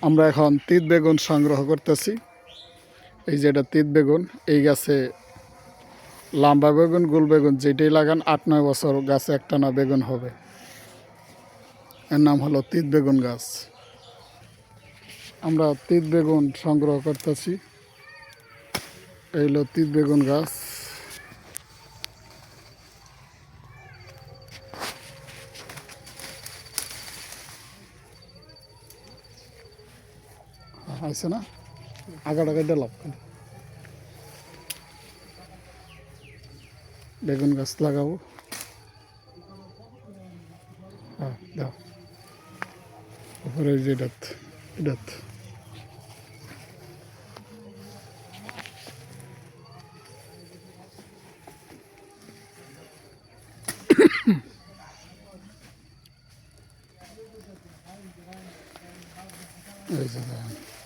আমরা এখন তিত বেগুন সংগ্রহ করতেছি। এই যে এটা তিত বেগুন, এই গাছে লম্বা বেগুন গোল বেগুন যেটাই লাগান ৮-৯ বছর গাছে একটানা বেগুন হবে। এর নাম হলো তিত বেগুন গাছ। আমরা তিত বেগুন সংগ্রহ করতেছি। এই হলো তিত বেগুন গাছ। আছে না আগাটা কেটে লাভ বেগুন গাছ লাগাবো। হ্যাঁ দাও উপরে যে এটাত এটাত এই যে দেখেন